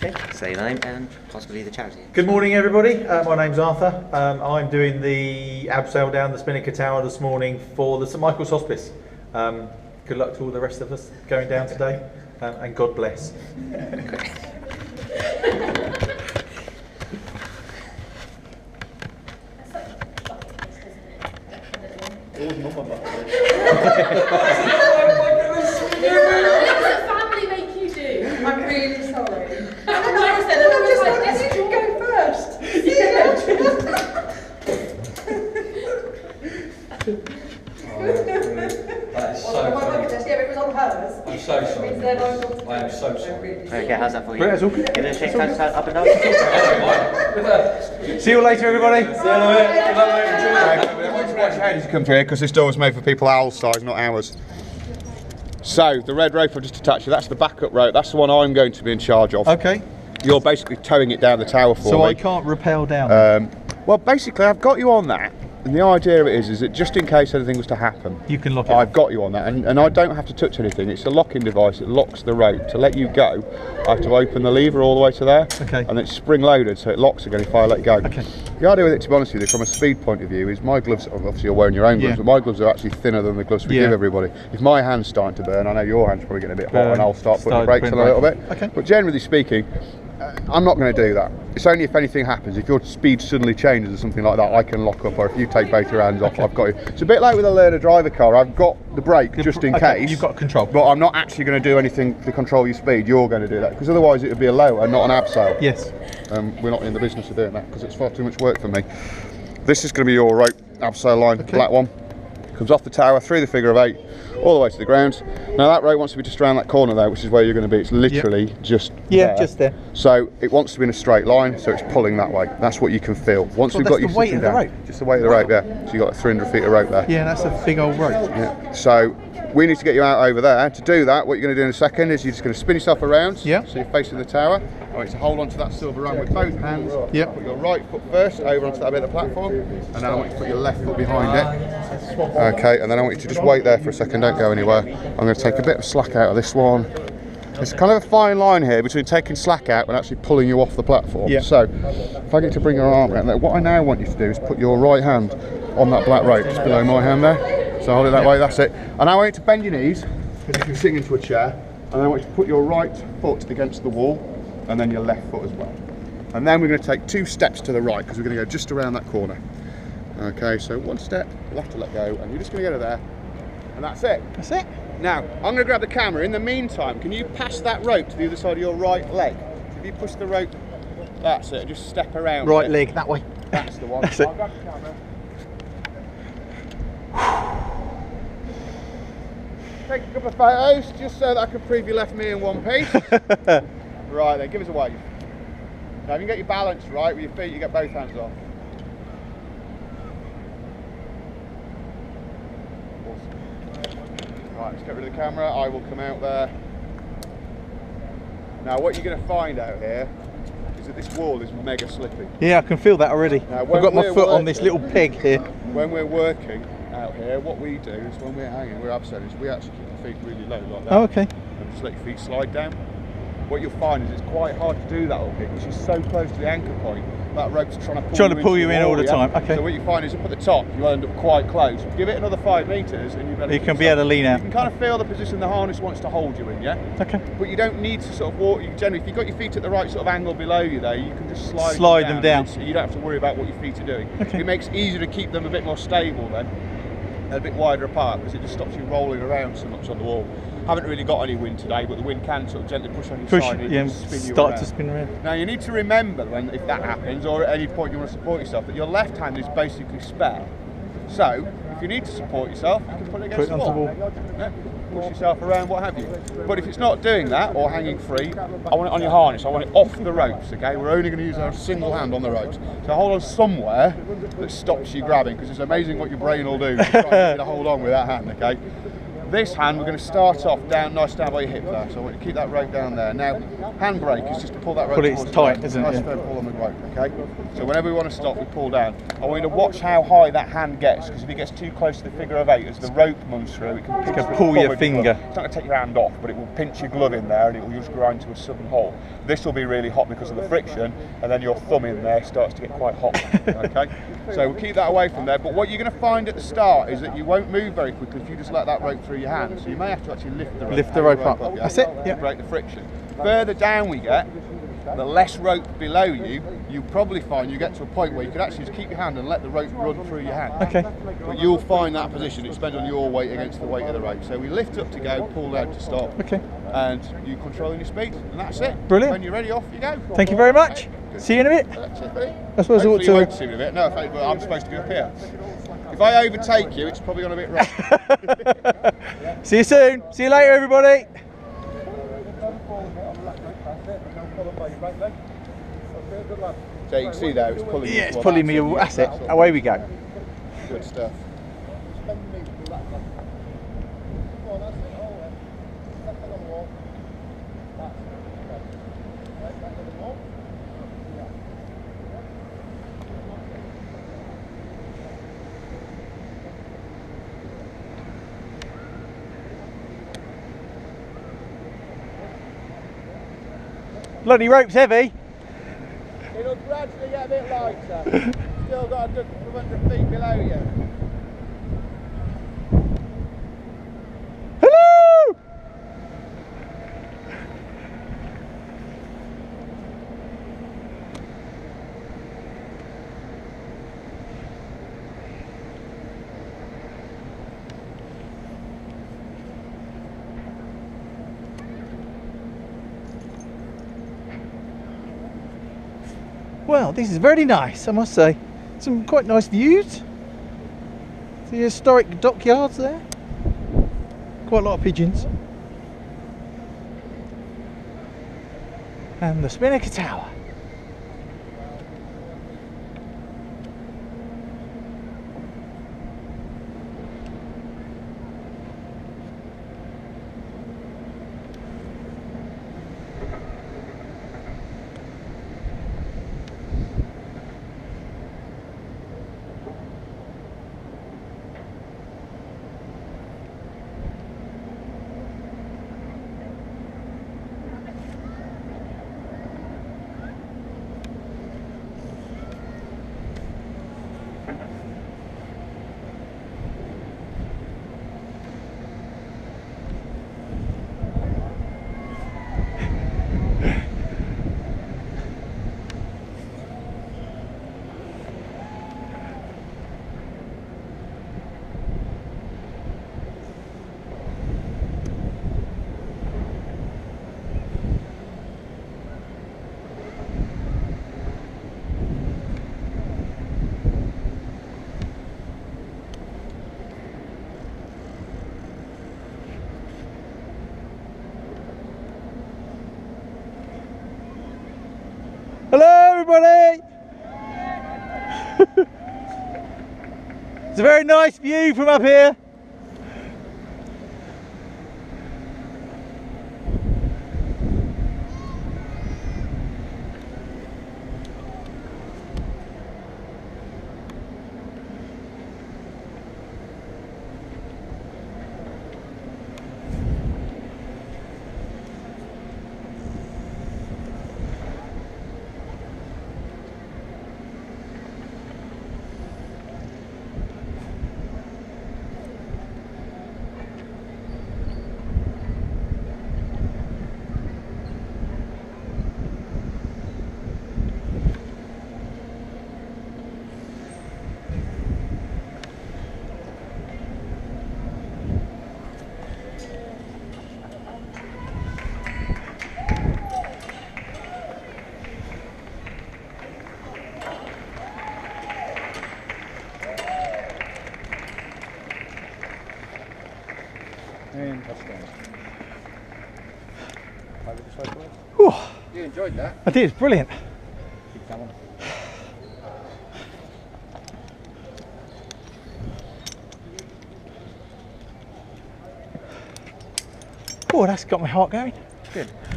Okay, say your name and possibly the charity. Good morning, everybody. My name's Arthur. I'm doing the abseil down the Spinnaker Tower this morning for the St Michael's Hospice. Good luck to all the rest of us going down today, and God bless. Okay. Family make you do. I'm really sorry. This should go first. That is so funny. It was on hers. I'm so sorry. I am so sorry. Okay, how's that for you? Right, that's all good. Give it a shake, hands up and down. See you later, everybody. See you later. Watch your head as you come through here, because this door was made for people our size, not ours. So, the red rope I've just attached you, that's the backup rope. That's the one I'm going to be in charge of. Okay. You're basically towing it down the tower for me. So I can't rappel down. Well, basically, I've got you on that. And the idea of it is that just in case anything was to happen, You can lock it. I've got you on that, and I don't have to touch anything. It's a locking device. It locks the rope. To let you go, I have to open the lever all the way to there, Okay. and it's spring loaded, so it locks again if I let go. Okay. The idea with it, to be honest with you, from a speed point of view, is my gloves, obviously you're wearing your own gloves, Yeah. but my gloves are actually thinner than the gloves we Yeah. give everybody. If my hand's starting to burn, I know your hand's probably getting a bit hot, and I'll start putting the Start brakes on a putting little bit. Okay. But generally speaking, I'm not going to do that. It's only if anything happens, if your speed suddenly changes or something like that, I can lock up, or if you take both your hands off, I've got you. It's a bit like with a learner driver car. I've got the brake just in case. You've got control. But I'm not actually going to do anything to control your speed. You're going to do that, because otherwise it would be a lower, not an abseil. Yes. We're not in the business of doing that, because it's far too much work for me. This is going to be your rope, abseil line, black one. Comes off the tower, through the figure of 8, all the way to the ground. Now that rope wants to be just around that corner there, which is where you're going to be. It's literally just there. Just there. So it wants to be in a straight line, so it's pulling that way. That's what you can feel. Once So we've that's got you the weight sitting of the down, rope? just the weight of the rope, yeah. So you've got 300 feet of rope there. Yeah, that's a big old rope. Yeah. So we need to get you out over there. To do that, what you're going to do in a second is you're just going to spin yourself around. Yeah. So you're facing the tower. I want you to hold onto that silver rung with both hands. Yeah. Put your right foot first over onto that bit of the platform, and then I want you to put your left foot behind it. Okay, and then I want you to just wait there for a second. Don't go anywhere. I'm going to take a bit of slack out of this one. It's kind of a fine line here between taking slack out and actually pulling you off the platform. Yeah. So if I get to bring your arm around there, what I now want you to do is put your right hand on that black rope just below my hand there. So hold it that way, that's it. And I want you to bend your knees, as if you're sitting into a chair, and I want you to put your right foot against the wall, and then your left foot as well. And then we're going to take 2 steps to the right, because we're going to go just around that corner. Okay, so 1 step, you'll have to let go, and you're just going to go to there, and that's it. That's it. Now, I'm going to grab the camera. In the meantime, can you pass that rope to the other side of your right leg? If you push the rope, that's it, just step around. Right it. leg, that way. That's the one. That's it. I'll grab the camera. Take a couple of photos, just so that I can prove you left me in one piece. Right then, give us a wave. Now, if you can get your balance right with your feet, you get both hands off. Awesome. Right, let's get rid of the camera. I will come out there. Now, what you're going to find out here is that this wall is mega slippy. Yeah, I can feel that already. Now, I've got my when foot we're on this little peg here. When we're working out here, what we do is when we're hanging, we're abseiling, is we actually keep the feet really low like that. Oh, okay. And just let your feet slide down. What you'll find is it's quite hard to do that up here, because you're so close to the anchor point. That rope's trying to pull you in all the time. Okay. So what you find is up at the top, you end up quite close. Give it another 5 metres and You can be able to lean out. You can kind of feel the position the harness wants to hold you in, yeah? Okay. But you don't need to sort of walk. You generally, if you've got your feet at the right sort of angle below you there, you can just slide them down. So you don't have to worry about what your feet are doing. Okay. It makes it easier to keep them a bit more stable then, and a bit wider apart, because it just stops you rolling around so much on the wall. Haven't really got any wind today, but the wind can sort of gently push on your side and yeah, spin you start around. to spin around. Now you need to remember, when if that happens, or at any point you want to support yourself, that your left hand is basically spare. So if you need to support yourself, you can put it against the wall. Yeah, push yourself around, what have you. But if it's not doing that, or hanging free, I want it on your harness. I want it off the ropes. Okay, we're only going to use our single hand on the ropes. So hold on somewhere that stops you grabbing, because it's amazing what your brain will do to try and get you to hold on with that hand. Okay. This hand, we're going to start off nice down by your hip there. So I want you to keep that rope down there. Now, handbrake is just to pull that rope Pull it towards tight, the isn't it? nice Yeah. firm pull on the rope, okay? So whenever we want to stop, we pull down. I want you to watch how high that hand gets, because if it gets too close to the figure of 8, as the rope moves through, it can pinch gonna the pull your forward finger. glove. It's not going to take your hand off, but it will pinch your glove in there and it will just grind to a sudden halt. This will be really hot because of the friction, and then your thumb in there starts to get quite hot, okay? So we'll keep that away from there, but what you're going to find at the start is that you won't move very quickly if you just let that rope through your hand. So you may have to actually lift the rope, up. yeah, That's it, to yeah. break the friction. Further down we get, the less rope below you, you probably find you get to a point where you could actually just keep your hand and let the rope run through your hand. Okay. But you'll find that position, it depends on your weight against the weight of the rope. So we lift up to go, pull down to stop. Okay. And you controlling your speed, and that's it. Brilliant. When you're ready, off you go. Thank you very much. Good. See you in a bit. That's it, buddy. I suppose I ought Hopefully you won't to. see me in a bit. No, but I'm supposed to be up here. If I overtake you, it's probably gone a bit wrong. See you soon. See you later, everybody. So you can see there, it's pulling you. Yeah, it's Well, pulling me. that's That's it. Away we go. Good stuff. Bloody rope's heavy. It'll gradually get a bit lighter. Still got a good 100 feet below you. Hello! Well, this is very nice, I must say. Some quite nice views. The historic dockyards there. Quite a lot of pigeons. And the Spinnaker Tower. Hello, everybody! It's a very nice view from up here. Whew. You enjoyed that? I did, brilliant. Keep coming. Oh, that's got my heart going. Good.